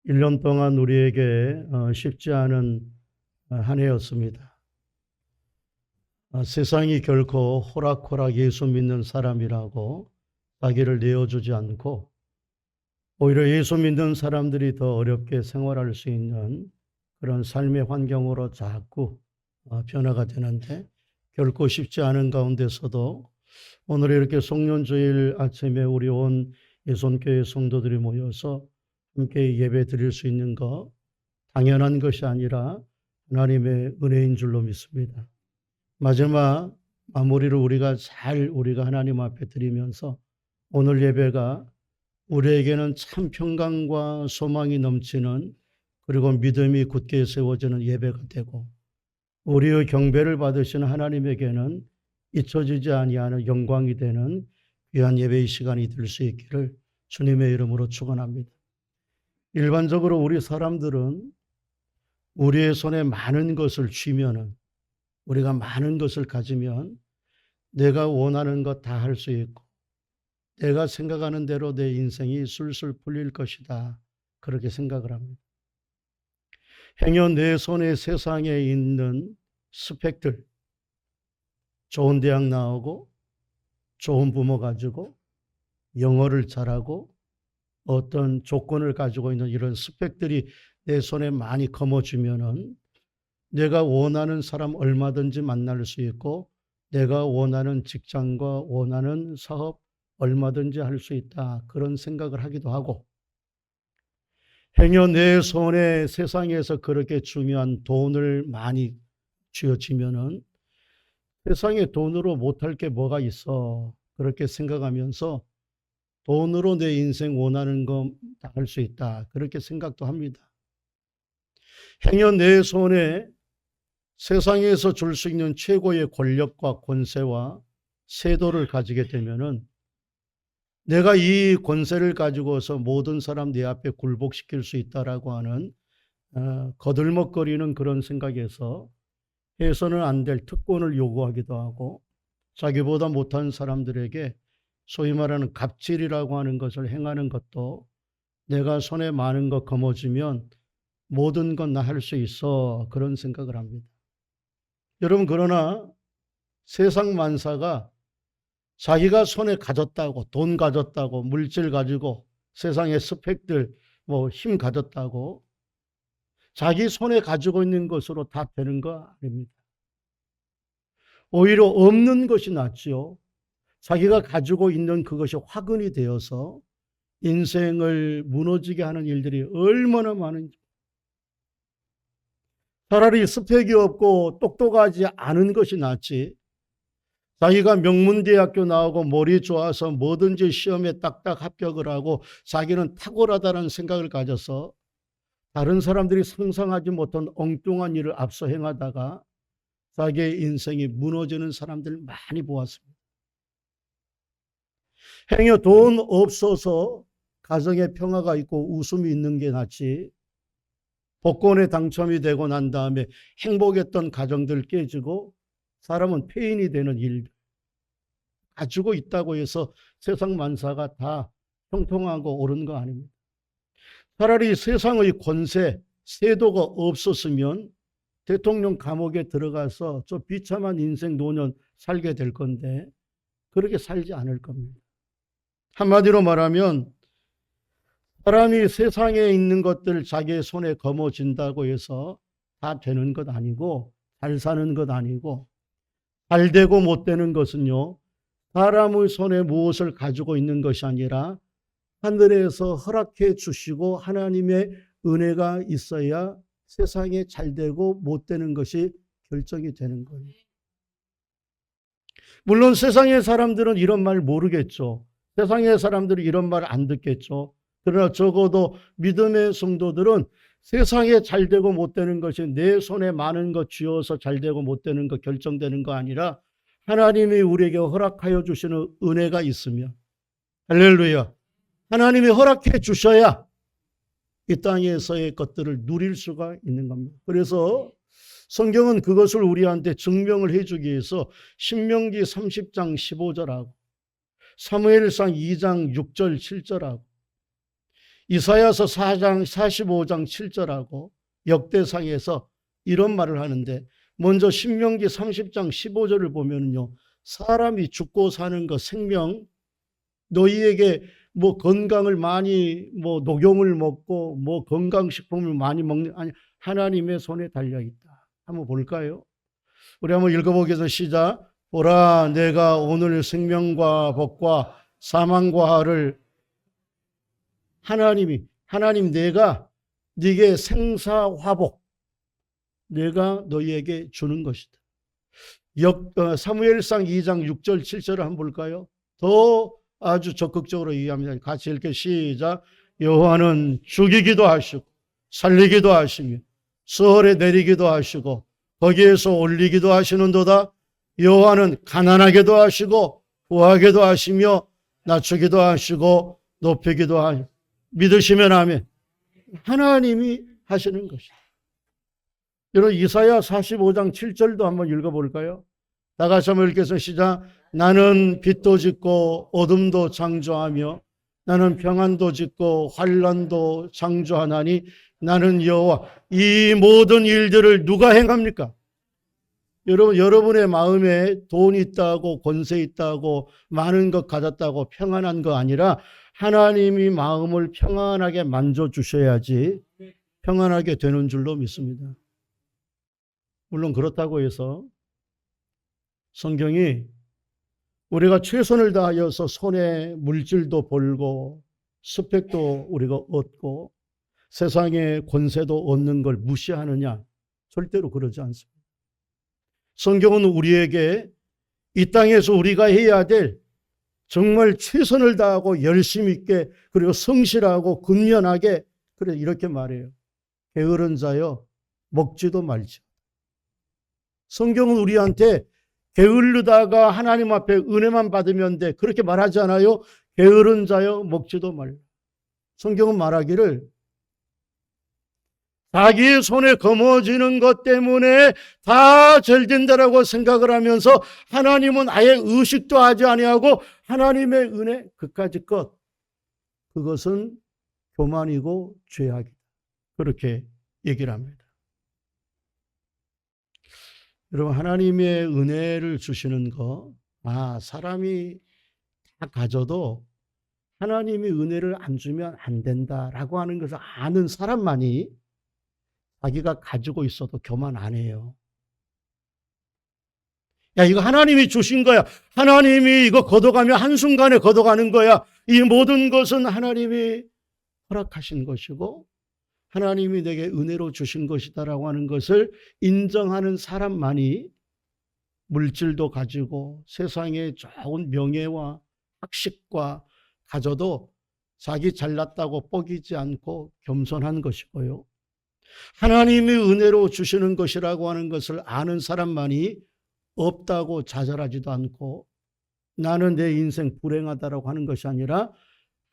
1년 동안 우리에게 쉽지 않은 한 해였습니다. 세상이 결코 호락호락 예수 믿는 사람이라고 자기를 내어주지 않고 오히려 예수 믿는 사람들이 더 어렵게 생활할 수 있는 그런 삶의 환경으로 자꾸 변화가 되는데 결코 쉽지 않은 가운데서도 오늘 이렇게 송년주일 아침에 우리 온 예손교회 성도들이 모여서 함께 예배 드릴 수 있는 것 당연한 것이 아니라 하나님의 은혜인 줄로 믿습니다. 마지막 마무리를 우리가 하나님 앞에 드리면서 오늘 예배가 우리에게는 참 평강과 소망이 넘치는 그리고 믿음이 굳게 세워지는 예배가 되고 우리의 경배를 받으시는 하나님에게는 잊혀지지 아니하는 영광이 되는 귀한 예배의 시간이 될 수 있기를 주님의 이름으로 축원합니다. 일반적으로 우리 사람들은 우리의 손에 많은 것을 쥐면은 우리가 많은 것을 가지면 내가 원하는 것 다 할 수 있고 내가 생각하는 대로 내 인생이 술술 풀릴 것이다. 그렇게 생각을 합니다. 행여 내 손에 세상에 있는 스펙들, 좋은 대학 나오고 좋은 부모 가지고 영어를 잘하고 어떤 조건을 가지고 있는 이런 스펙들이 내 손에 많이 거머쥐면은 내가 원하는 사람 얼마든지 만날 수 있고 내가 원하는 직장과 원하는 사업 얼마든지 할 수 있다. 그런 생각을 하기도 하고 행여 내 손에 세상에서 그렇게 중요한 돈을 많이 쥐어지면은 세상에 돈으로 못할 게 뭐가 있어. 그렇게 생각하면서 돈으로 내 인생 원하는 거 다 할 수 있다. 그렇게 생각도 합니다. 행여 내 손에 세상에서 줄 수 있는 최고의 권력과 권세와 세도를 가지게 되면은 내가 이 권세를 가지고서 모든 사람 내 앞에 굴복시킬 수 있다라고 하는 거들먹거리는 그런 생각에서 해서는 안 될 특권을 요구하기도 하고 자기보다 못한 사람들에게 소위 말하는 갑질이라고 하는 것을 행하는 것도 내가 손에 많은 거 거머쥐면 모든 건 나 할 수 있어 그런 생각을 합니다. 여러분 그러나 세상 만사가 자기가 손에 가졌다고 돈 가졌다고 물질 가지고 세상의 스펙들 힘 가졌다고 자기 손에 가지고 있는 것으로 다 되는 거 아닙니다. 오히려 없는 것이 낫지요. 자기가 가지고 있는 그것이 화근이 되어서 인생을 무너지게 하는 일들이 얼마나 많은지. 차라리 스펙이 없고 똑똑하지 않은 것이 낫지. 자기가 명문대학교 나오고 머리 좋아서 뭐든지 시험에 딱딱 합격을 하고 자기는 탁월하다는 생각을 가져서 다른 사람들이 상상하지 못한 엉뚱한 일을 앞서 행하다가 자기의 인생이 무너지는 사람들 많이 보았습니다. 행여 돈 없어서 가정에 평화가 있고 웃음이 있는 게 낫지 복권에 당첨이 되고 난 다음에 행복했던 가정들 깨지고 사람은 폐인이 되는 일들 가지고 있다고 해서 세상 만사가 다 형통하고 옳은 거 아닙니다. 차라리 세상의 권세, 세도가 없었으면 대통령 감옥에 들어가서 저 비참한 인생 노년 살게 될 건데 그렇게 살지 않을 겁니다. 한마디로 말하면 사람이 세상에 있는 것들 자기의 손에 거머쥔다고 해서 다 되는 것 아니고 잘 사는 것 아니고 잘 되고 못 되는 것은요. 사람의 손에 무엇을 가지고 있는 것이 아니라 하늘에서 허락해 주시고 하나님의 은혜가 있어야 세상에 잘 되고 못 되는 것이 결정이 되는 거예요. 물론 세상의 사람들은 이런 말 모르겠죠. 세상의 사람들이 이런 말 안 듣겠죠. 그러나 적어도 믿음의 성도들은 세상에 잘 되고 못 되는 것이 내 손에 많은 것 쥐어서 잘 되고 못 되는 것 결정되는 거 아니라 하나님이 우리에게 허락하여 주시는 은혜가 있으면 할렐루야. 하나님이 허락해 주셔야 이 땅에서의 것들을 누릴 수가 있는 겁니다. 그래서 성경은 그것을 우리한테 증명을 해주기 위해서 신명기 30장 15절하고 사무엘상 2장 6절 7절하고 이사야서 4장 45장 7절하고 역대상에서 이런 말을 하는데, 먼저 신명기 30장 15절을 보면요, 사람이 죽고 사는 것, 생명, 너희에게 뭐 건강을 많이 뭐 녹용을 먹고 뭐 건강식품을 많이 먹는, 아니, 하나님의 손에 달려 있다. 한번 볼까요? 우리 한번 읽어보겠습니다. 시작. 보라, 내가 오늘 생명과 복과 사망과 화를, 하나님 내가 네게 생사화복 내가 너희에게 주는 것이다. 사무엘상 2장 6절 7절을 한번 볼까요? 더 아주 적극적으로 얘기합니다. 같이 읽게 시작. 여호와는 죽이기도 하시고 살리기도 하시며 수월에 내리기도 하시고 거기에서 올리기도 하시는도다. 여호와는 가난하게도 하시고 부하게도 하시며 낮추기도 하시고 높이기도 하시고. 믿으시면 아멘. 하나님이 하시는 것이다. 여러분, 이사야 45장 7절도 한번 읽어볼까요? 다 같이 한번 읽겠습니다. 시작. 나는 빛도 짓고 어둠도 창조하며 나는 평안도 짓고 환난도 창조하나니 나는 여호와. 이 모든 일들을 누가 행합니까? 여러분의 마음에 돈 있다고 권세 있다고 많은 것 가졌다고 평안한 거 아니라 하나님이 마음을 평안하게 만져주셔야지 평안하게 되는 줄로 믿습니다. 물론 그렇다고 해서 성경이 우리가 최선을 다하여서 손에 물질도 벌고 스펙도 우리가 얻고 세상의 권세도 얻는 걸 무시하느냐? 절대로 그러지 않습니다. 성경은 우리에게 이 땅에서 우리가 해야 될 정말 최선을 다하고 열심 있게 그리고 성실하고 근면하게, 그래 이렇게 말해요. 게으른 자여 먹지도 말지. 성경은 우리한테 게으르다가 하나님 앞에 은혜만 받으면 돼, 그렇게 말하지 않아요. 게으른 자여 먹지도 말라. 성경은 말하기를 자기의 손에 거머쥐는 것 때문에 다 잘 된다라고 생각을 하면서 하나님은 아예 의식도 하지 아니하고 하나님의 은혜 그까짓 것, 그것은 교만이고 죄악이다. 그렇게 얘기를 합니다. 여러분, 하나님의 은혜를 주시는 거, 사람이 다 가져도 하나님이 은혜를 안 주면 안 된다라고 하는 것을 아는 사람만이 자기가 가지고 있어도 교만 안 해요. 야, 이거 하나님이 주신 거야. 하나님이 이거 걷어가면 한순간에 걷어가는 거야. 이 모든 것은 하나님이 허락하신 것이고 하나님이 내게 은혜로 주신 것이다라고 하는 것을 인정하는 사람만이 물질도 가지고 세상에 좋은 명예와 학식과 가져도 자기 잘났다고 뻐기지 않고 겸손한 것이고요. 하나님이 은혜로 주시는 것이라고 하는 것을 아는 사람만이 없다고 좌절하지도 않고 나는 내 인생 불행하다라고 하는 것이 아니라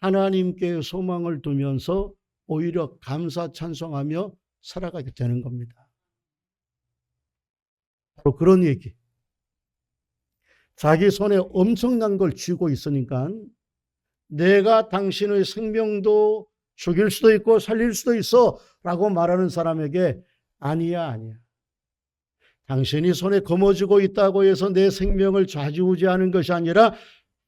하나님께 소망을 두면서 오히려 감사 찬송하며 살아가게 되는 겁니다. 바로 그런 얘기. 자기 손에 엄청난 걸 쥐고 있으니까 내가 당신의 생명도 죽일 수도 있고 살릴 수도 있어 라고 말하는 사람에게 아니야. 당신이 손에 거머쥐고 있다고 해서 내 생명을 좌지우지하는 것이 아니라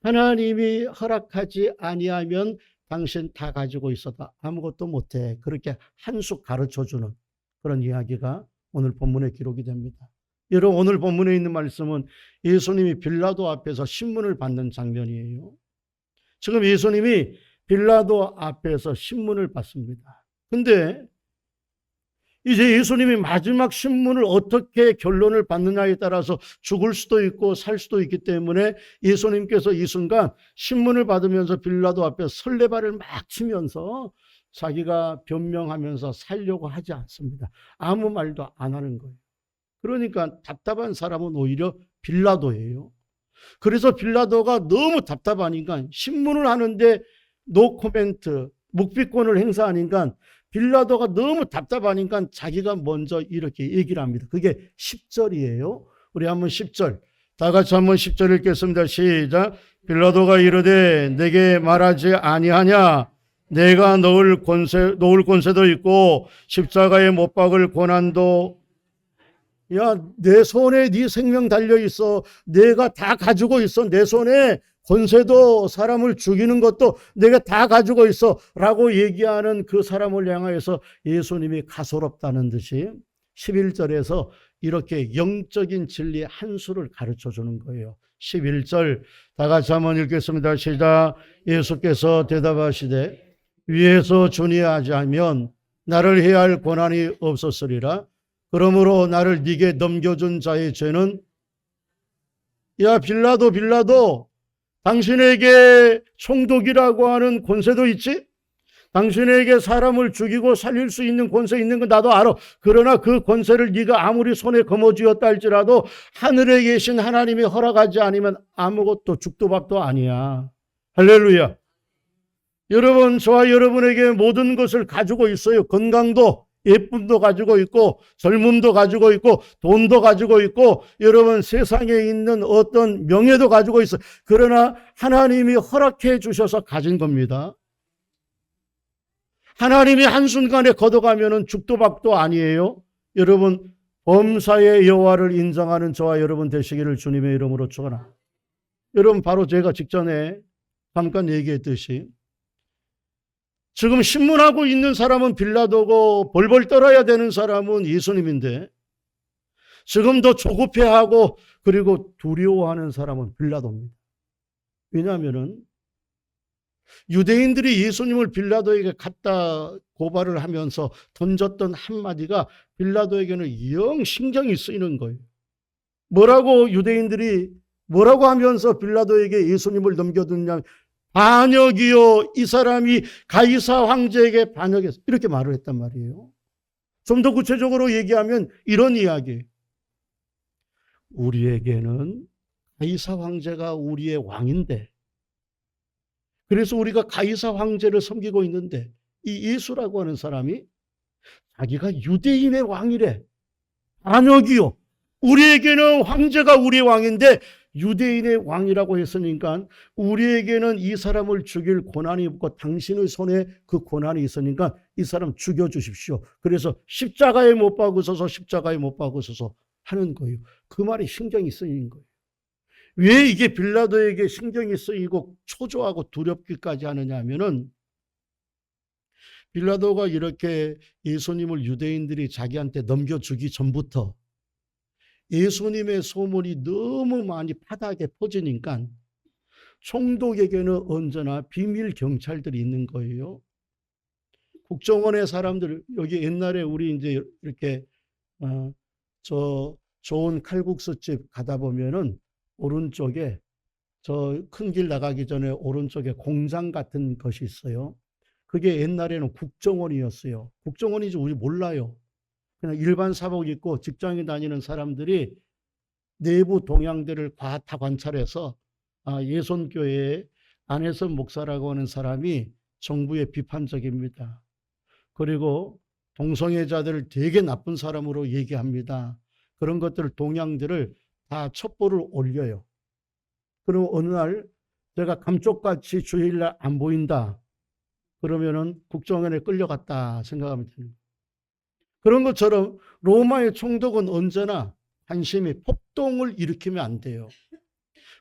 하나님이 허락하지 아니하면 당신 다 가지고 있어도 아무것도 못해. 그렇게 한 수 가르쳐주는 그런 이야기가 오늘 본문에 기록이 됩니다. 여러분, 오늘 본문에 있는 말씀은 예수님이 빌라도 앞에서 신문을 받는 장면이에요. 지금 예수님이 빌라도 앞에서 신문을 받습니다. 근데 이제 예수님이 마지막 신문을 어떻게 결론을 받느냐에 따라서 죽을 수도 있고 살 수도 있기 때문에 예수님께서 이 순간 신문을 받으면서 빌라도 앞에 설레발을 막 치면서 자기가 변명하면서 살려고 하지 않습니다. 아무 말도 안 하는 거예요. 그러니까 답답한 사람은 오히려 빌라도예요. 그래서 빌라도가 너무 답답하니까 신문을 하는데 노 코멘트, 묵비권을 행사하니까 빌라도가 너무 답답하니까 자기가 먼저 이렇게 얘기를 합니다. 그게 10절이에요. 우리 한번 10절. 다 같이 한번 10절 읽겠습니다. 시작. 빌라도가 이르되 내게 말하지 아니하냐? 내가 놓을 권세도 있고 십자가에 못 박을 고난도, 야, 내 손에 네 생명 달려 있어. 내가 다 가지고 있어. 내 손에 권세도 사람을 죽이는 것도 내가 다 가지고 있어 라고 얘기하는 그 사람을 향하여서 예수님이 가소롭다는 듯이 11절에서 이렇게 영적인 진리 한 수를 가르쳐 주는 거예요. 11절 다 같이 한번 읽겠습니다. 시작. 예수께서 대답하시되 위에서 주니 하자면 나를 해야 할 권한이 없었으리라. 그러므로 나를 네게 넘겨준 자의 죄는, 야 빌라도 당신에게 총독이라고 하는 권세도 있지? 당신에게 사람을 죽이고 살릴 수 있는 권세 있는 거 나도 알아. 그러나 그 권세를 네가 아무리 손에 거머쥐었다 할지라도 하늘에 계신 하나님이 허락하지 않으면 아무것도 죽도 밥도 아니야. 할렐루야. 여러분, 저와 여러분에게 모든 것을 가지고 있어요. 건강도, 예쁨도 가지고 있고, 젊음도 가지고 있고, 돈도 가지고 있고, 여러분 세상에 있는 어떤 명예도 가지고 있어요. 그러나 하나님이 허락해 주셔서 가진 겁니다. 하나님이 한순간에 걷어가면은 죽도 밥도 아니에요. 여러분, 범사의 여호와를 인정하는 저와 여러분 되시기를 주님의 이름으로 축원합니다. 여러분, 바로 제가 직전에 잠깐 얘기했듯이 지금 신문하고 있는 사람은 빌라도고 벌벌 떨어야 되는 사람은 예수님인데 지금 더 조급해하고 그리고 두려워하는 사람은 빌라도입니다. 왜냐하면은 유대인들이 예수님을 빌라도에게 갖다 고발을 하면서 던졌던 한마디가 빌라도에게는 영 신경이 쓰이는 거예요. 뭐라고 유대인들이 뭐라고 하면서 빌라도에게 예수님을 넘겨두느냐, 반역이요 이 사람이 가이사 황제에게 반역했어 이렇게 말을 했단 말이에요. 좀 더 구체적으로 얘기하면 이런 이야기, 우리에게는 가이사 황제가 우리의 왕인데 그래서 우리가 가이사 황제를 섬기고 있는데 이 예수라고 하는 사람이 자기가 유대인의 왕이래. 반역이요. 우리에게는 황제가 우리의 왕인데 유대인의 왕이라고 했으니까 우리에게는 이 사람을 죽일 권한이 없고 당신의 손에 그 권한이 있으니까 이 사람 죽여주십시오. 그래서 십자가에 못 박으소서, 십자가에 못 박으소서 하는 거예요. 그 말이 신경이 쓰이는 거예요. 왜 이게 빌라도에게 신경이 쓰이고 초조하고 두렵기까지 하느냐 하면은 빌라도가 이렇게 예수님을 유대인들이 자기한테 넘겨주기 전부터 예수님의 소문이 너무 많이 바닥에 퍼지니까 총독에게는 언제나 비밀 경찰들이 있는 거예요. 국정원의 사람들, 여기 옛날에 우리 이제 이렇게 저 좋은 칼국수집 가다 보면은 오른쪽에 저 큰 길 나가기 전에 오른쪽에 공장 같은 것이 있어요. 그게 옛날에는 국정원이었어요. 국정원인지 우리 몰라요. 그냥 일반 사복 입고 직장에 다니는 사람들이 내부 동향들을 다 관찰해서 예손교회의 안혜선 목사라고 하는 사람이 정부에 비판적입니다. 그리고 동성애자들을 되게 나쁜 사람으로 얘기합니다. 그런 것들을 동향들을 다 첩보를 올려요. 그리고 어느 날 제가 감쪽같이 주일날 안 보인다. 그러면은 국정원에 끌려갔다 생각하면 됩니다. 그런 것처럼 로마의 총독은 언제나 관심이 폭동을 일으키면 안 돼요.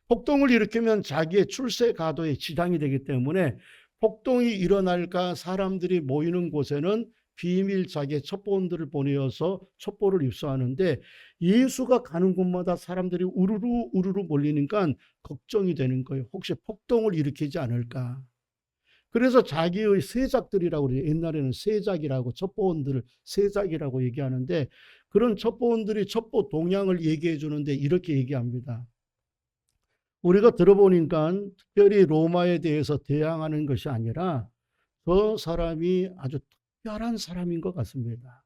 폭동을 일으키면 자기의 출세 가도에 지장이 되기 때문에 폭동이 일어날까 사람들이 모이는 곳에는 비밀 자기의 첩보원들을 보내어서 첩보를 입수하는데 예수가 가는 곳마다 사람들이 우르르 몰리니까 걱정이 되는 거예요. 혹시 폭동을 일으키지 않을까. 그래서 자기의 세작들이라고 그래요. 옛날에는 세작이라고 첩보원들을 세작이라고 얘기하는데 그런 첩보원들이 첩보 동향을 얘기해 주는데 이렇게 얘기합니다. 우리가 들어보니까 특별히 로마에 대해서 대항하는 것이 아니라 저 사람이 아주 특별한 사람인 것 같습니다.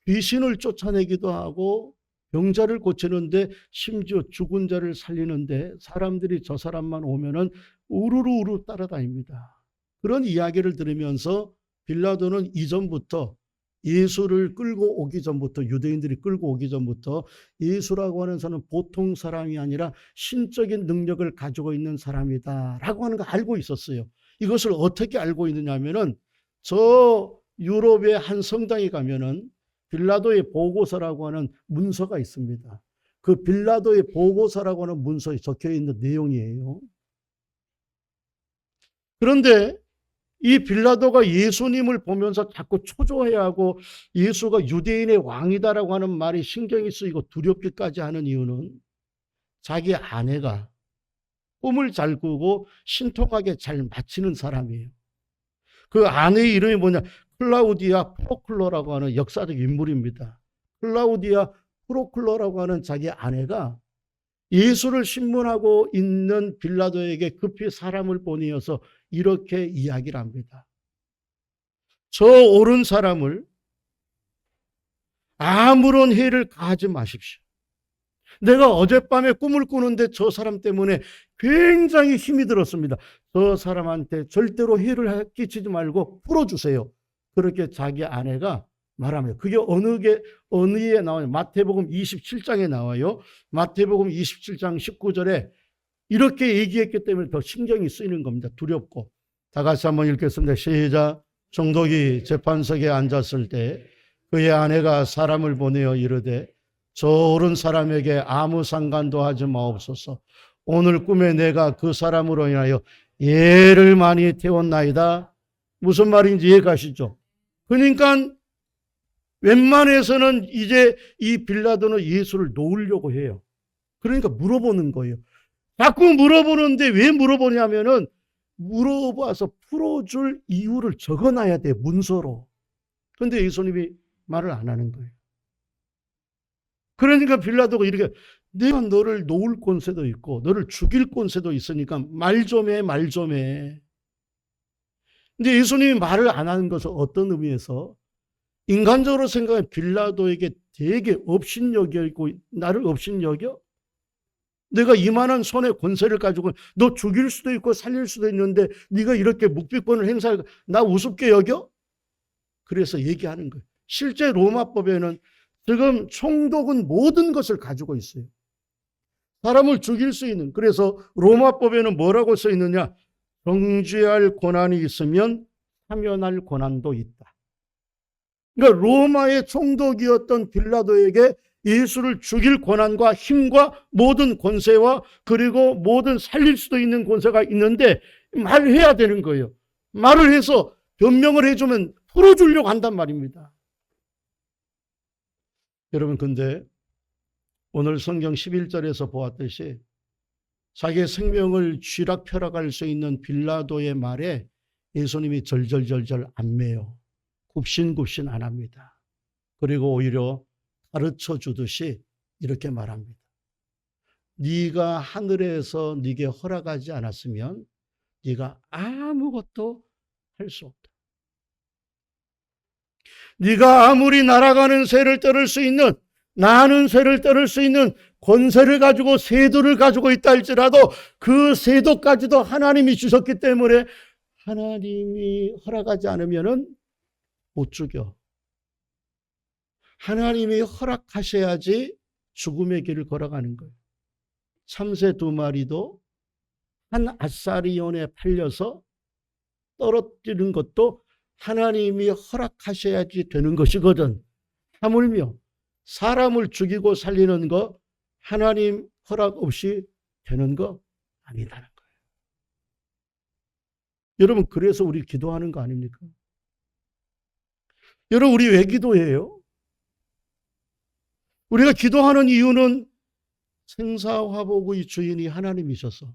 귀신을 쫓아내기도 하고 병자를 고치는데 심지어 죽은 자를 살리는데 사람들이 저 사람만 오면은 우르르 따라다닙니다. 그런 이야기를 들으면서 빌라도는 이전부터 예수를 끌고 오기 전부터 유대인들이 끌고 오기 전부터 예수라고 하는 사람은 보통 사람이 아니라 신적인 능력을 가지고 있는 사람이다 라고 하는 거 알고 있었어요. 이것을 어떻게 알고 있느냐 하면은 저 유럽의 한 성당에 가면은 빌라도의 보고서라고 하는 문서가 있습니다. 그 빌라도의 보고서라고 하는 문서에 적혀 있는 내용이에요. 그런데 이 빌라도가 예수님을 보면서 자꾸 초조해하고 예수가 유대인의 왕이다라고 하는 말이 신경이 쓰이고 두렵기까지 하는 이유는 자기 아내가 꿈을 잘 꾸고 신통하게 잘 마치는 사람이에요. 그 아내의 이름이 뭐냐? 클라우디아 프로클로라고 하는 역사적 인물입니다. 클라우디아 프로클로라고 하는 자기 아내가 예수를 신문하고 있는 빌라도에게 급히 사람을 보내어서 이렇게 이야기를 합니다. 저 옳은 사람을 아무런 해를 가하지 마십시오. 내가 어젯밤에 꿈을 꾸는데 저 사람 때문에 굉장히 힘이 들었습니다. 저 사람한테 절대로 해를 끼치지 말고 풀어주세요. 그렇게 자기 아내가 말하며 그게 어느에 나와요? 마태복음 27장에 나와요. 마태복음 27장 19절에 이렇게 얘기했기 때문에 더 신경이 쓰이는 겁니다. 두렵고. 다 같이 한번 읽겠습니다. 시작. 총독이 재판석에 앉았을 때 그의 아내가 사람을 보내어 이르되 저 옳은 사람에게 아무 상관도 하지 마옵소서. 오늘 꿈에 내가 그 사람으로 인하여 예를 많이 태웠나이다. 무슨 말인지 이해가시죠? 그러니까 웬만해서는 이제 이 빌라도는 예수를 놓으려고 해요. 그러니까 물어보는 거예요. 자꾸 물어보는데 왜 물어보냐면은 물어봐서 풀어줄 이유를 적어놔야 돼, 문서로. 그런데 예수님이 말을 안 하는 거예요. 그러니까 빌라도가 이렇게 내가 너를 놓을 권세도 있고 너를 죽일 권세도 있으니까 말 좀 해, 말 좀 해. 근데 예수님이 말을 안 하는 것은 어떤 의미에서 인간적으로 생각하면 빌라도에게 되게 업신여기고 나를 업신여겨? 내가 이만한 손의 권세를 가지고 너 죽일 수도 있고 살릴 수도 있는데 네가 이렇게 묵비권을 행사해 나 우습게 여겨? 그래서 얘기하는 거예요. 실제 로마법에는 지금 총독은 모든 것을 가지고 있어요. 사람을 죽일 수 있는. 그래서 로마법에는 뭐라고 써 있느냐? 정죄할 권한이 있으면 사면할 권한도 있다. 그러니까 로마의 총독이었던 빌라도에게 예수를 죽일 권한과 힘과 모든 권세와 그리고 모든 살릴 수도 있는 권세가 있는데 말을 해야 되는 거예요. 말을 해서 변명을 해주면 풀어주려고 한단 말입니다. 여러분, 근데 오늘 성경 11절에서 보았듯이 자기의 생명을 쥐락펴락할 수 있는 빌라도의 말에 예수님이 절절절절 안 매요. 굽신굽신 안 합니다. 그리고 오히려 가르쳐 주듯이 이렇게 말합니다. 네가 하늘에서 네게 허락하지 않았으면 네가 아무것도 할 수 없다. 네가 아무리 날아가는 새를 떨을 수 있는 나는 새를 떨을 수 있는 권세를 가지고 새도를 가지고 있다 할지라도 그 새도까지도 하나님이 주셨기 때문에 하나님이 허락하지 않으면은 못 죽여. 하나님이 허락하셔야지 죽음의 길을 걸어가는 거예요. 참새 2마리도 한 아사리온에 팔려서 떨어뜨리는 것도 하나님이 허락하셔야지 되는 것이거든. 하물며 사람을 죽이고 살리는 거 하나님 허락 없이 되는 거 아니다는 거예요. 여러분, 그래서 우리 기도하는 거 아닙니까? 여러분, 우리 왜 기도해요? 우리가 기도하는 이유는 생사화복의 주인이 하나님이셔서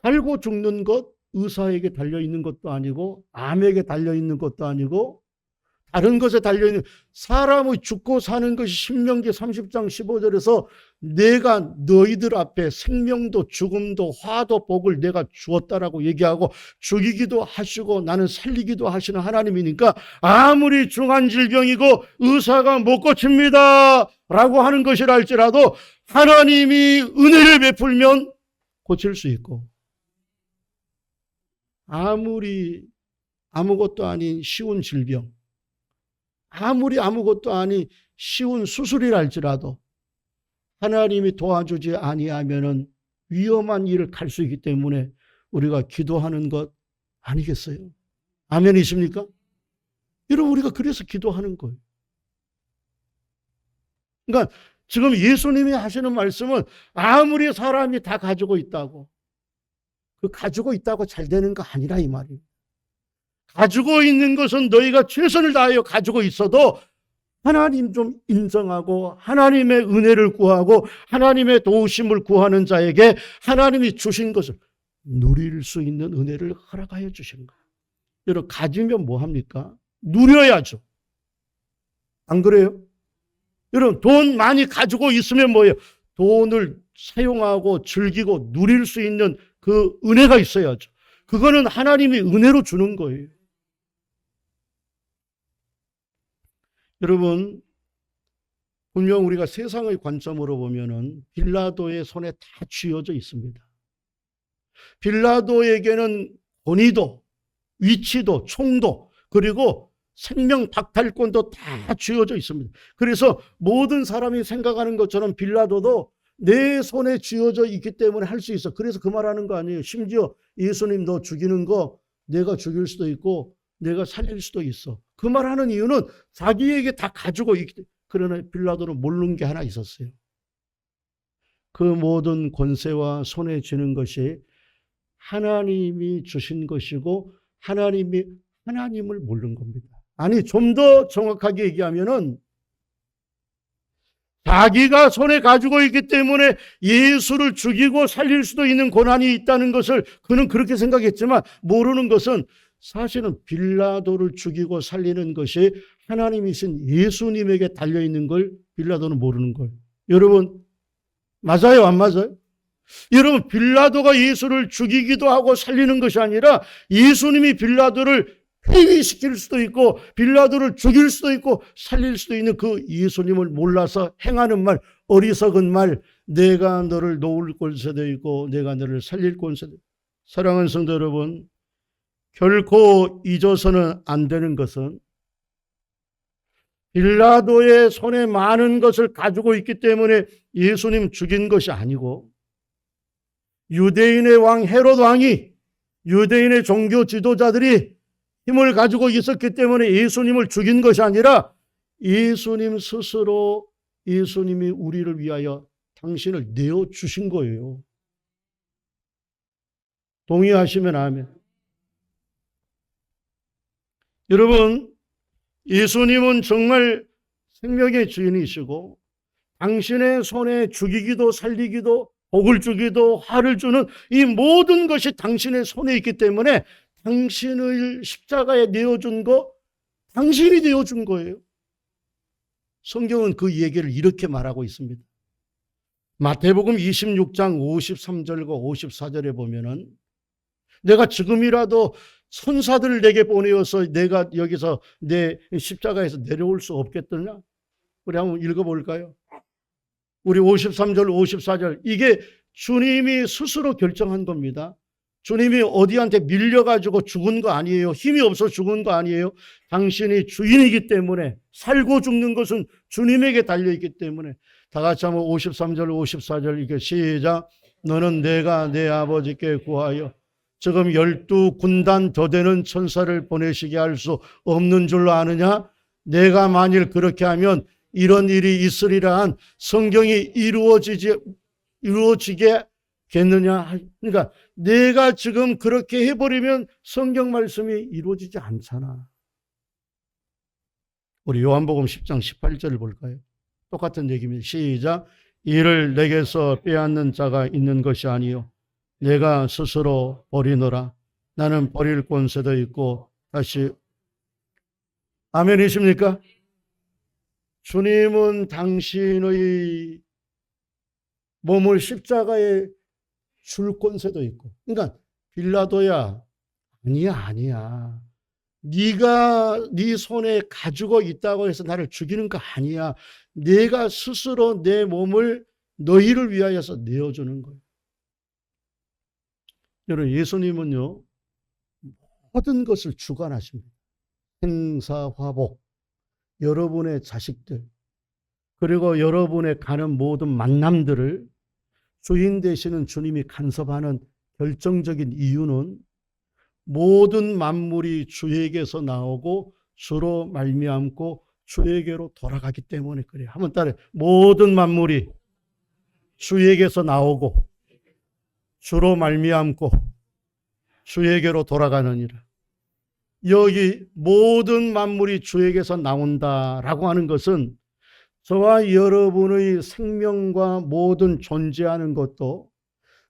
살고 죽는 것 의사에게 달려있는 것도 아니고 암에게 달려있는 것도 아니고 다른 것에 달려있는 사람의 죽고 사는 것이 신명기 30장 15절에서 내가 너희들 앞에 생명도 죽음도 화도 복을 내가 주었다라고 얘기하고 죽이기도 하시고 나는 살리기도 하시는 하나님이니까 아무리 중한 질병이고 의사가 못 고칩니다 라고 하는 것이라 할지라도 하나님이 은혜를 베풀면 고칠 수 있고 아무리 아무것도 아닌 쉬운 질병 아무리 아무것도 아닌 쉬운 수술이라 할지라도 하나님이 도와주지 아니하면은 위험한 일을 갈 수 있기 때문에 우리가 기도하는 것 아니겠어요? 아멘이십니까? 여러분, 우리가 그래서 기도하는 거예요. 그러니까 지금 예수님이 하시는 말씀은 아무리 사람이 다 가지고 있다고, 그 가지고 있다고 잘 되는 거 아니라 이 말이에요. 가지고 있는 것은 너희가 최선을 다하여 가지고 있어도 하나님 좀 인정하고 하나님의 은혜를 구하고 하나님의 도우심을 구하는 자에게 하나님이 주신 것을 누릴 수 있는 은혜를 허락하여 주신 거예요. 여러분, 가지면 뭐 합니까? 누려야죠. 안 그래요? 여러분, 돈 많이 가지고 있으면 뭐예요? 돈을 사용하고 즐기고 누릴 수 있는 그 은혜가 있어야죠. 그거는 하나님이 은혜로 주는 거예요. 여러분, 분명 우리가 세상의 관점으로 보면은 빌라도의 손에 다 쥐어져 있습니다. 빌라도에게는 권위도, 위치도, 총도, 그리고 생명 박탈권도 다 쥐어져 있습니다. 그래서 모든 사람이 생각하는 것처럼 빌라도도 내 손에 쥐어져 있기 때문에 할 수 있어. 그래서 그 말하는 거 아니에요. 심지어 예수님 너 죽이는 거 내가 죽일 수도 있고 내가 살릴 수도 있어. 그 말하는 이유는 자기에게 다 가지고 있기 때문에. 그러나 빌라도는 모르는 게 하나 있었어요. 그 모든 권세와 손에 쥐는 것이 하나님이 주신 것이고 하나님이 하나님을 모르는 겁니다. 아니, 좀 더 정확하게 얘기하면은 자기가 손에 가지고 있기 때문에 예수를 죽이고 살릴 수도 있는 권한이 있다는 것을 그는 그렇게 생각했지만 모르는 것은 사실은 빌라도를 죽이고 살리는 것이 하나님이신 예수님에게 달려있는 걸 빌라도는 모르는 거예요. 여러분, 맞아요? 안 맞아요? 여러분, 빌라도가 예수를 죽이기도 하고 살리는 것이 아니라 예수님이 빌라도를 폐위시킬 수도 있고 빌라도를 죽일 수도 있고 살릴 수도 있는 그 예수님을 몰라서 행하는 말, 어리석은 말, 내가 너를 놓을 권세도 있고 내가 너를 살릴 권세도 있고. 사랑하는 성도 여러분, 결코 잊어서는 안 되는 것은 빌라도의 손에 많은 것을 가지고 있기 때문에 예수님 죽인 것이 아니고 유대인의 왕 헤롯 왕이, 유대인의 종교 지도자들이 힘을 가지고 있었기 때문에 예수님을 죽인 것이 아니라 예수님 스스로, 예수님이 우리를 위하여 당신을 내어주신 거예요. 동의하시면 아멘. 여러분, 예수님은 정말 생명의 주인이시고 당신의 손에 죽이기도 살리기도 복을 주기도 화를 주는 이 모든 것이 당신의 손에 있기 때문에 당신을 십자가에 내어준 거 당신이 내어준 거예요. 성경은 그 얘기를 이렇게 말하고 있습니다. 마태복음 26장 53절과 54절에 보면은 내가 지금이라도 천사들을 내게 보내어서 내가 여기서 내 십자가에서 내려올 수 없겠더냐? 우리 한번 읽어볼까요? 우리 53절 54절, 이게 주님이 스스로 결정한 겁니다. 주님이 어디한테 밀려가지고 죽은 거 아니에요. 힘이 없어 죽은 거 아니에요. 당신이 주인이기 때문에, 살고 죽는 것은 주님에게 달려있기 때문에. 다 같이 한번 53절 54절 이게 시작. 너는 내가 내 아버지께 구하여 지금 12군단 더 되는 천사를 보내시게 할 수 없는 줄로 아느냐? 내가 만일 그렇게 하면 이런 일이 있으리라 한 성경이 이루어지겠느냐? 그러니까 내가 지금 그렇게 해버리면 성경 말씀이 이루어지지 않잖아. 우리 요한복음 10장 18절을 볼까요? 똑같은 얘기입니다. 시작. 이를 내게서 빼앗는 자가 있는 것이 아니요 내가 스스로 버리노라. 나는 버릴 권세도 있고. 다시 아멘이십니까? 주님은 당신의 몸을 십자가에 줄 권세도 있고. 그러니까 빌라도야, 아니야. 네가 네 손에 가지고 있다고 해서 나를 죽이는 거 아니야. 내가 스스로 내 몸을 너희를 위하여서 내어주는 거예요. 여러분, 예수님은요 모든 것을 주관하십니다. 행사화복, 여러분의 자식들, 그리고 여러분의 가는 모든 만남들을 주인 되시는 주님이 간섭하는 결정적인 이유는 모든 만물이 주에게서 나오고 주로 말미암고 주에게로 돌아가기 때문에 그래요. 한번 따라해. 모든 만물이 주에게서 나오고 주로 말미암고 주에게로 돌아가느니라. 여기 모든 만물이 주에게서 나온다라고 하는 것은 저와 여러분의 생명과 모든 존재하는 것도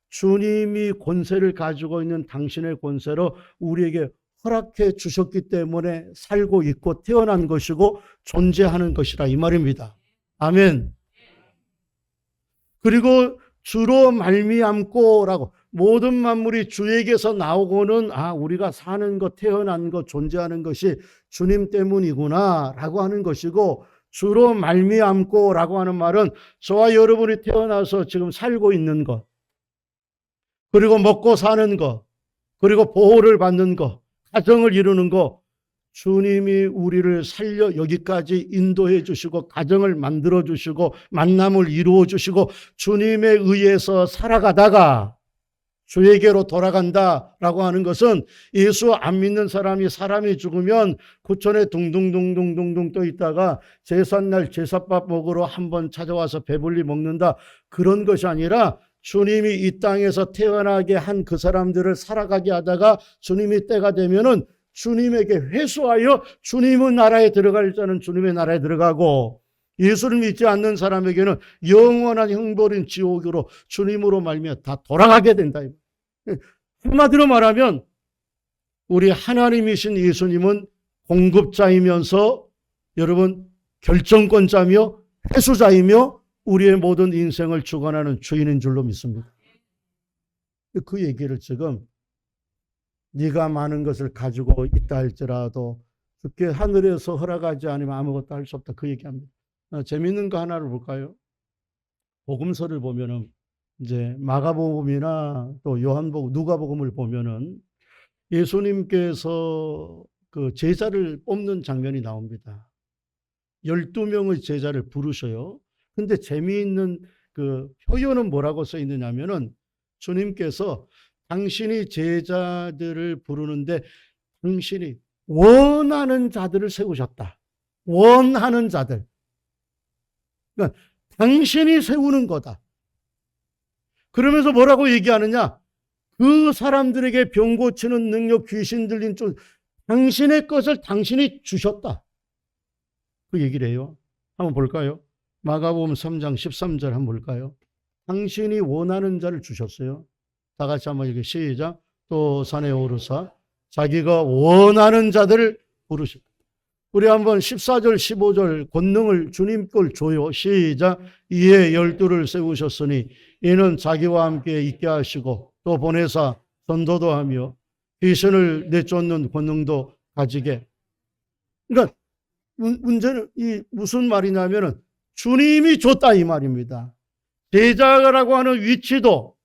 주님이 권세를 가지고 있는 당신의 권세로 우리에게 허락해 주셨기 때문에 살고 있고 태어난 것이고 존재하는 것이라 이 말입니다. 아멘. 그리고 주로 말미암고라고 모든 만물이 주에게서 나오고는 우리가 사는 것, 태어난 것, 존재하는 것이 주님 때문이구나 라고 하는 것이고, 주로 말미암고라고 하는 말은 저와 여러분이 태어나서 지금 살고 있는 것, 그리고 먹고 사는 것, 그리고 보호를 받는 것, 가정을 이루는 것, 주님이 우리를 살려 여기까지 인도해 주시고 가정을 만들어 주시고 만남을 이루어 주시고 주님에 의해서 살아가다가 주에게로 돌아간다라고 하는 것은 예수 안 믿는 사람이 죽으면 구천에 둥둥둥둥둥둥 떠 있다가 제삿날 제삿밥 먹으러 한번 찾아와서 배불리 먹는다, 그런 것이 아니라 주님이 이 땅에서 태어나게 한 그 사람들을 살아가게 하다가 주님이 때가 되면은 주님에게 회수하여 주님의 나라에 들어갈 자는 주님의 나라에 들어가고, 예수를 믿지 않는 사람에게는 영원한 형벌인 지옥으로 주님으로 말미암아 다 돌아가게 된다. 한마디로 말하면 우리 하나님이신 예수님은 공급자이면서 여러분 결정권자며 회수자이며 우리의 모든 인생을 주관하는 주인인 줄로 믿습니다. 그 얘기를 지금 네가 많은 것을 가지고 있다 할지라도 주께 하늘에서 허락하지 않으면 아무것도 할 수 없다, 그 얘기합니다. 재미있는 거 하나를 볼까요? 복음서를 보면은 이제 마가복음이나 또 요한복음, 누가복음을 보면은 예수님께서 그 제자를 뽑는 장면이 나옵니다. 12명의 제자를 부르셔요. 근데 재미있는 그 표현은 뭐라고 써 있느냐면은 주님께서 당신이 제자들을 부르는데 당신이 원하는 자들을 세우셨다. 원하는 자들. 그러니까 당신이 세우는 거다. 그러면서 뭐라고 얘기하느냐? 그 사람들에게 병 고치는 능력, 귀신 들린 쪽, 당신의 것을 당신이 주셨다. 그 얘기를 해요. 한번 볼까요? 마가복음 3장 13절 한번 볼까요? 당신이 원하는 자를 주셨어요. 다 같이 한번 읽게 시작. 또 산에 오르사 자기가 원하는 자들을 부르셨다. 우리 한번 14절 15절 권능을 주님 걸 줘요. 시작. 이에 12를 세우셨으니 이는 자기와 함께 있게 하시고 또 보내사 전도도 하며 귀신을 내쫓는 권능도 가지게. 그러니까 문제는 이 무슨 말이냐면은 주님이 줬다 이 말입니다. 제자라고 하는 위치도,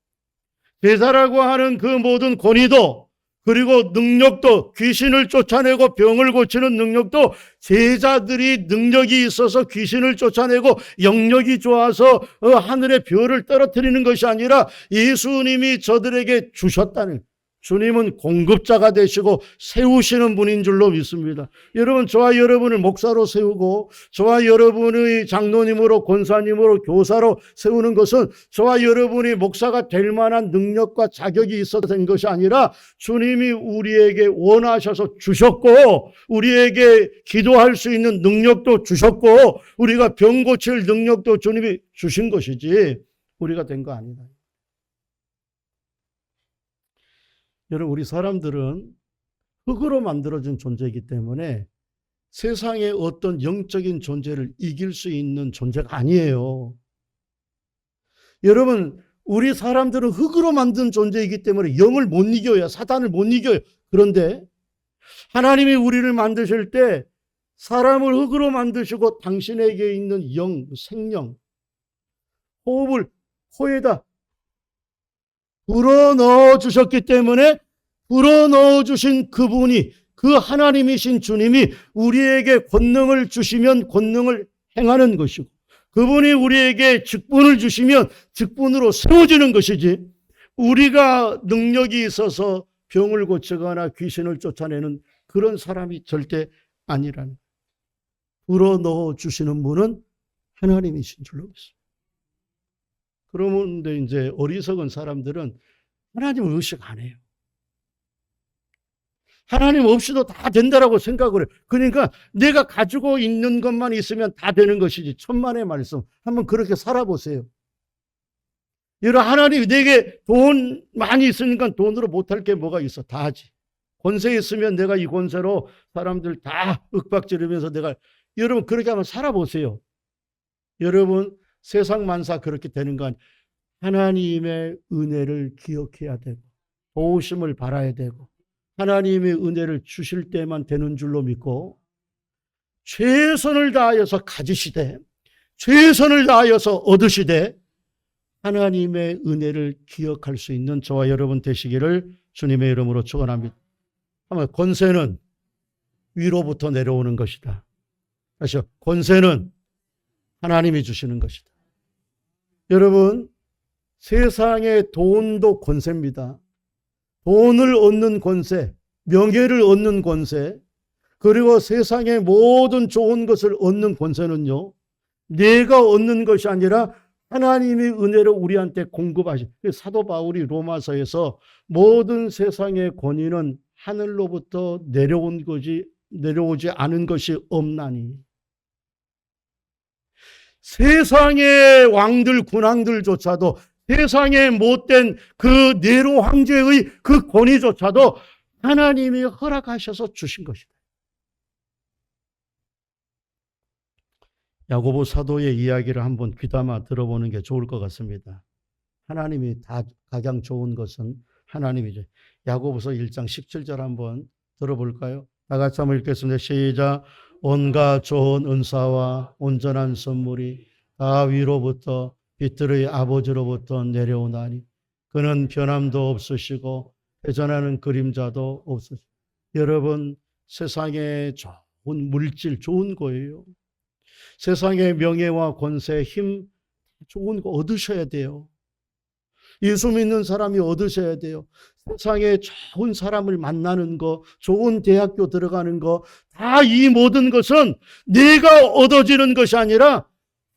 제자라고 하는 그 모든 권위도, 그리고 능력도, 귀신을 쫓아내고 병을 고치는 능력도 제자들이 능력이 있어서 귀신을 쫓아내고 영력이 좋아서 하늘의 별을 떨어뜨리는 것이 아니라 예수님이 저들에게 주셨다는, 주님은 공급자가 되시고 세우시는 분인 줄로 믿습니다. 여러분, 저와 여러분을 목사로 세우고 저와 여러분의 장로님으로 권사님으로 교사로 세우는 것은 저와 여러분이 목사가 될 만한 능력과 자격이 있어서 된 것이 아니라 주님이 우리에게 원하셔서 주셨고 우리에게 기도할 수 있는 능력도 주셨고 우리가 병 고칠 능력도 주님이 주신 것이지 우리가 된 거 아니다. 여러분, 우리 사람들은 흙으로 만들어진 존재이기 때문에 세상의 어떤 영적인 존재를 이길 수 있는 존재가 아니에요. 여러분, 우리 사람들은 흙으로 만든 존재이기 때문에 영을 못 이겨요. 사단을 못 이겨요. 그런데 하나님이 우리를 만드실 때 사람을 흙으로 만드시고 당신에게 있는 영, 생명, 호흡을 코에다 불어넣어 주셨기 때문에 불어넣어 주신 그분이, 그 하나님이신 주님이 우리에게 권능을 주시면 권능을 행하는 것이고 그분이 우리에게 직분을 주시면 직분으로 세워지는 것이지 우리가 능력이 있어서 병을 고치거나 귀신을 쫓아내는 그런 사람이 절대 아니라는 거예요. 불어넣어 주시는 분은 하나님이신 줄로 믿습니다. 그러면 이제 어리석은 사람들은 하나님을 의식 안 해요. 하나님 없이도 다 된다라고 생각을 해요. 그러니까 내가 가지고 있는 것만 있으면 다 되는 것이지. 천만의 말씀. 한번 그렇게 살아보세요. 여러분, 하나님이 내게 돈 많이 있으니까 돈으로 못할 게 뭐가 있어. 다 하지. 권세 있으면 내가 이 권세로 사람들 다 윽박지르면서 여러분 그렇게 한번 살아보세요. 여러분 세상 만사 그렇게 되는 건 하나님의 은혜를 기억해야 되고 도우심을 바라야 되고 하나님의 은혜를 주실 때만 되는 줄로 믿고 최선을 다하여서 가지시되 최선을 다하여서 얻으시되 하나님의 은혜를 기억할 수 있는 저와 여러분 되시기를 주님의 이름으로 축원합니다. 아마 권세는 위로부터 내려오는 것이다. 다시요. 권세는 하나님이 주시는 것이다. 여러분, 세상의 돈도 권세입니다. 돈을 얻는 권세, 명예를 얻는 권세, 그리고 세상의 모든 좋은 것을 얻는 권세는요, 내가 얻는 것이 아니라 하나님의 은혜로 우리한테 공급하신. 사도 바울이 로마서에서 모든 세상의 권위는 하늘로부터 내려오지 않은 것이 없나니. 세상의 왕들, 군왕들조차도 세상에 못된 그 네로 황제의 그 권위조차도 하나님이 허락하셔서 주신 것이다. 야고보 사도의 이야기를 한번 귀담아 들어보는 게 좋을 것 같습니다. 하나님이 다 가장 좋은 것은 하나님이죠. 야고보서 1장 17절 한번 들어볼까요? 다 같이 한번 읽겠습니다. 시작. 온갖 좋은 은사와 온전한 선물이 다 위로부터 빛들의 아버지로부터 내려오나니 그는 변함도 없으시고 회전하는 그림자도 없으시고. 여러분, 세상에 좋은 물질 좋은 거예요. 세상의 명예와 권세, 힘 좋은 거 얻으셔야 돼요. 예수 믿는 사람이 얻으셔야 돼요. 세상에 좋은 사람을 만나는 거, 좋은 대학교 들어가는 거, 다 이 모든 것은 내가 얻어지는 것이 아니라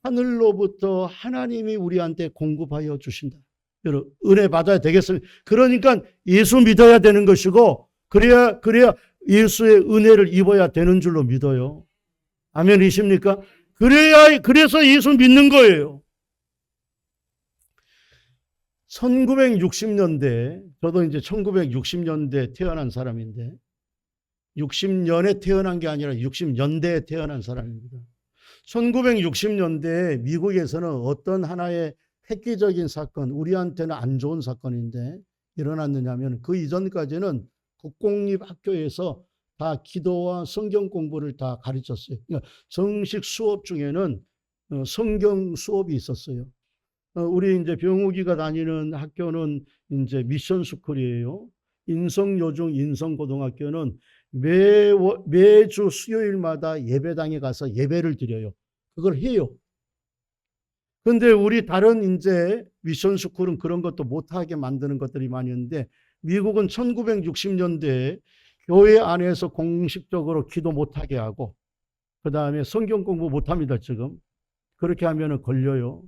하늘로부터 하나님이 우리한테 공급하여 주신다. 여러분, 은혜 받아야 되겠습니다. 그러니까 예수 믿어야 되는 것이고, 그래야 예수의 은혜를 입어야 되는 줄로 믿어요. 아멘이십니까? 그래서 예수 믿는 거예요. 1960년대, 저도 이제 1960년대 태어난 사람인데, 60년에 태어난 게 아니라 60년대에 태어난 사람입니다. 1960년대 미국에서는 어떤 하나의 획기적인 사건, 우리한테는 안 좋은 사건인데 일어났느냐면 그 이전까지는 국공립학교에서 다 기도와 성경 공부를 다 가르쳤어요. 그러니까 정식 수업 중에는 성경 수업이 있었어요. 우리 이제 병욱이가 다니는 학교는 이제 미션 스쿨이에요. 인성요중 인성고등학교는 매주 수요일마다 예배당에 가서 예배를 드려요. 그걸 해요. 근데 우리 다른 이제 미션 스쿨은 그런 것도 못하게 만드는 것들이 많이 있는데 미국은 1960년대에 교회 안에서 공식적으로 기도 못하게 하고 그 다음에 성경 공부 못합니다. 지금 그렇게 하면 걸려요.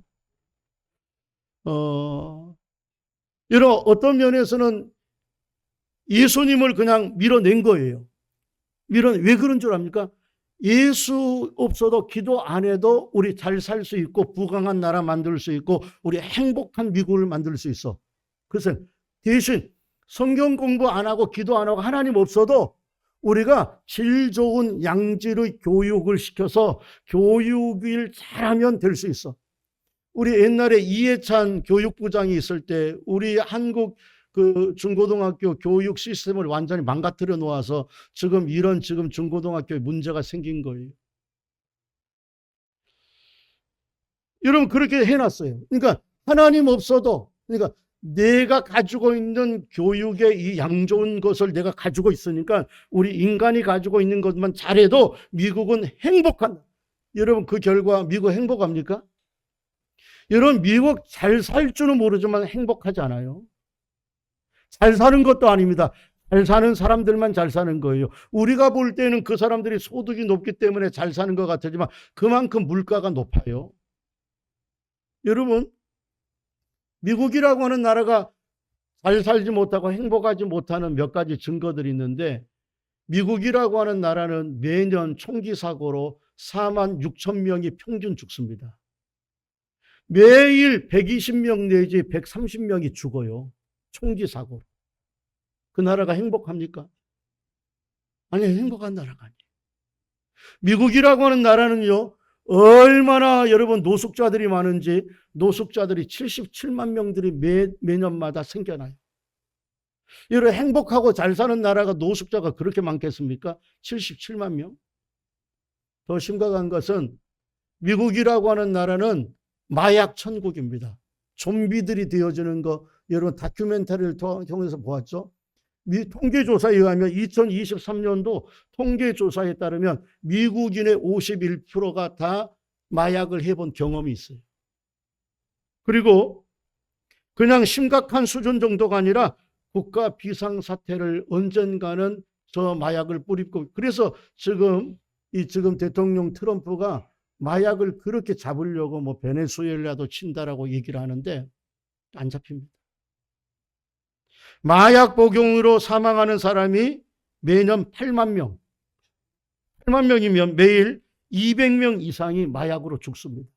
이런 어떤 면에서는 예수님을 그냥 밀어낸 거예요. 왜 그런 줄 압니까? 예수 없어도 기도 안 해도 우리 잘 살 수 있고 부강한 나라 만들 수 있고 우리 행복한 미국을 만들 수 있어. 그래서 대신 성경 공부 안 하고 기도 안 하고 하나님 없어도 우리가 질 좋은 양질의 교육을 시켜서 교육을 잘하면 될 수 있어. 우리 옛날에 이해찬 교육부장이 있을 때 우리 한국 그 중고등학교 교육 시스템을 완전히 망가뜨려 놓아서 지금 중고등학교에 문제가 생긴 거예요. 여러분 그렇게 해놨어요. 그러니까 하나님 없어도 그러니까 내가 가지고 있는 교육의 이 양 좋은 것을 내가 가지고 있으니까 우리 인간이 가지고 있는 것만 잘해도 미국은 행복한. 여러분 그 결과 미국 행복합니까? 여러분 미국 잘 살 줄은 모르지만 행복하지 않아요. 잘 사는 것도 아닙니다. 잘 사는 사람들만 잘 사는 거예요. 우리가 볼 때는 그 사람들이 소득이 높기 때문에 잘 사는 것 같지만 그만큼 물가가 높아요. 여러분, 미국이라고 하는 나라가 잘 살지 못하고 행복하지 못하는 몇 가지 증거들이 있는데, 미국이라고 하는 나라는 매년 총기 사고로 4만 6천 명이 평균 죽습니다. 매일 120명 내지 130명이 죽어요. 총기 사고로. 그 나라가 행복합니까? 아니, 행복한 나라가 아니에요. 미국이라고 하는 나라는요, 얼마나 여러분 노숙자들이 많은지, 노숙자들이 77만 명들이 매년마다 생겨나요. 여러분, 행복하고 잘 사는 나라가 노숙자가 그렇게 많겠습니까? 77만 명. 더 심각한 것은 미국이라고 하는 나라는 마약 천국입니다. 좀비들이 되어지는 거, 여러분 다큐멘터리를 통해서 보았죠? 통계조사에 의하면 2023년도 통계조사에 따르면 미국인의 51%가 다 마약을 해본 경험이 있어요. 그리고 그냥 심각한 수준 정도가 아니라 국가 비상사태를 언젠가는 저 마약을 뿌리고, 그래서 지금 대통령 트럼프가 마약을 그렇게 잡으려고 뭐 베네수엘라도 친다라고 얘기를 하는데 안 잡힙니다. 마약 복용으로 사망하는 사람이 매년 8만 명. 8만 명이면 매일 200명 이상이 마약으로 죽습니다.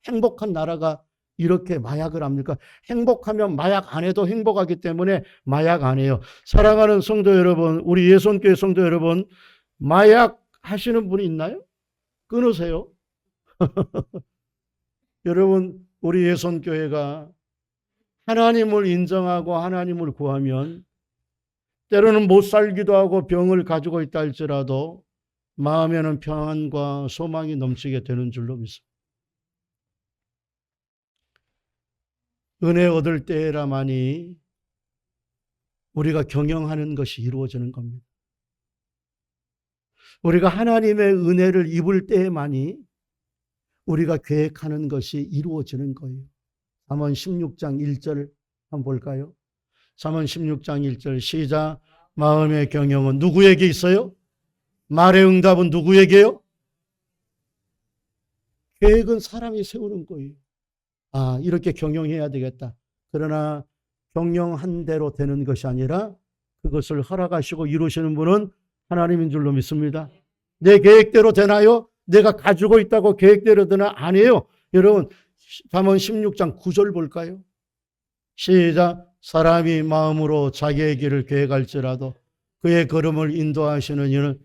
행복한 나라가 이렇게 마약을 합니까? 행복하면 마약 안 해도 행복하기 때문에 마약 안 해요. 사랑하는 성도 여러분, 우리 예손교회 성도 여러분, 마약 하시는 분이 있나요? 끊으세요. 여러분, 우리 예손교회가 하나님을 인정하고 하나님을 구하면 때로는 못 살기도 하고 병을 가지고 있다 할지라도 마음에는 평안과 소망이 넘치게 되는 줄로 믿습니다. 은혜 얻을 때라만이 우리가 경영하는 것이 이루어지는 겁니다. 우리가 하나님의 은혜를 입을 때만이 우리가 계획하는 것이 이루어지는 거예요. 잠언 16장 1절 한번 볼까요? 잠언 16장 1절 시작. 마음의 경영은 누구에게 있어요? 말의 응답은 누구에게요? 계획은 사람이 세우는 거예요. 아, 이렇게 경영해야 되겠다. 그러나 경영한 대로 되는 것이 아니라 그것을 허락하시고 이루시는 분은 하나님인 줄로 믿습니다. 내 계획대로 되나요? 내가 가지고 있다고 계획대로 되나? 아니에요. 여러분, 잠언 16장 9절 볼까요? 시작. 사람이 마음으로 자기의 길을 계획할지라도 그의 걸음을 인도하시는 이는,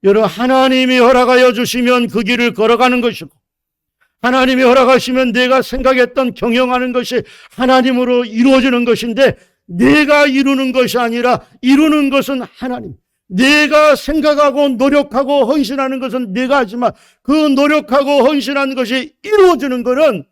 여러분, 하나님이 허락하여 주시면 그 길을 걸어가는 것이고, 하나님이 허락하시면 내가 생각했던 경영하는 것이 하나님으로 이루어지는 것인데, 내가 이루는 것이 아니라 이루는 것은 하나님. 내가 생각하고 노력하고 헌신하는 것은 내가 하지만 그 노력하고 헌신하는 것이 이루어지는 것은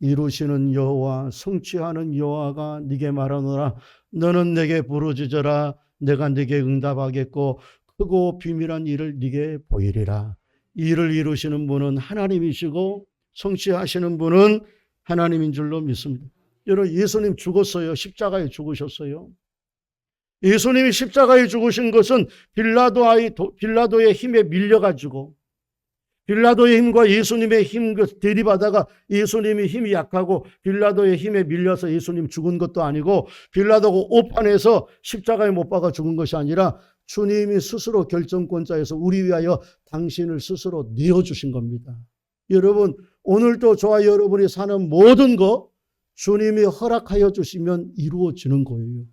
이루시는 여호와, 성취하는 여호와가 네게 말하노라. 너는 내게 부르짖어라. 내가 네게 응답하겠고 크고 비밀한 일을 네게 보이리라. 일을 이루시는 분은 하나님이시고 성취하시는 분은 하나님인 줄로 믿습니다. 여러분, 예수님 죽었어요. 십자가에 죽으셨어요. 예수님이 십자가에 죽으신 것은 빌라도의 힘에 밀려가지고, 빌라도의 힘과 예수님의 힘 대립하다가 예수님이 힘이 약하고 빌라도의 힘에 밀려서 예수님 죽은 것도 아니고, 빌라도가 오판에서 십자가에 못 박아 죽은 것이 아니라 주님이 스스로 결정권자에서 우리 위하여 당신을 스스로 내어주신 겁니다. 여러분, 오늘도 저와 여러분이 사는 모든 것 주님이 허락하여 주시면 이루어지는 거예요.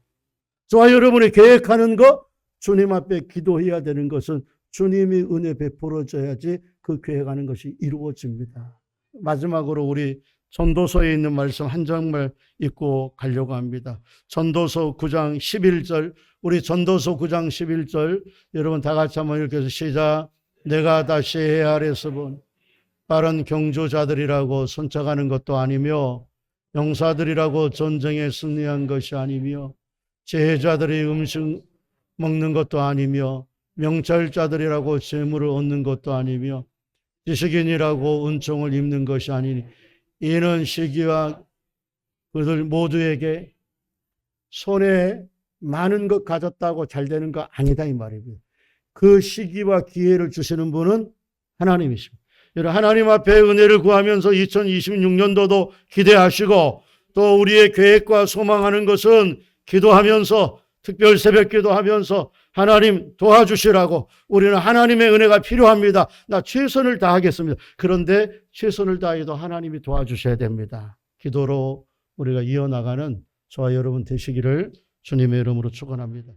저와 여러분이 계획하는 것, 주님 앞에 기도해야 되는 것은 주님이 은혜 베풀어 줘야지 그 계획하는 것이 이루어집니다. 마지막으로 우리 전도서에 있는 말씀 한 장만 읽고 가려고 합니다. 전도서 9장 11절, 우리 전도서 9장 11절 여러분 다 같이 한번 읽어서 시작. 내가 다시 해 아래서 본 빠른 경주자들이라고 선착하는 것도 아니며 용사들이라고 전쟁에 승리한 것이 아니며 제자들이 음식 먹는 것도 아니며 명찰자들이라고 재물을 얻는 것도 아니며 지식인이라고 은총을 입는 것이 아니니 이는 시기와 그들 모두에게 손에 많은 것 가졌다고 잘 되는 거 아니다 이 말입니다. 그 시기와 기회를 주시는 분은 하나님이십니다. 여러분 하나님 앞에 은혜를 구하면서 2026년도도 기대하시고 또 우리의 계획과 소망하는 것은 기도하면서 특별 새벽 기도하면서 하나님 도와주시라고 우리는 하나님의 은혜가 필요합니다. 나 최선을 다하겠습니다. 그런데 최선을 다해도 하나님이 도와주셔야 됩니다. 기도로 우리가 이어나가는 저와 여러분 되시기를 주님의 이름으로 축원합니다.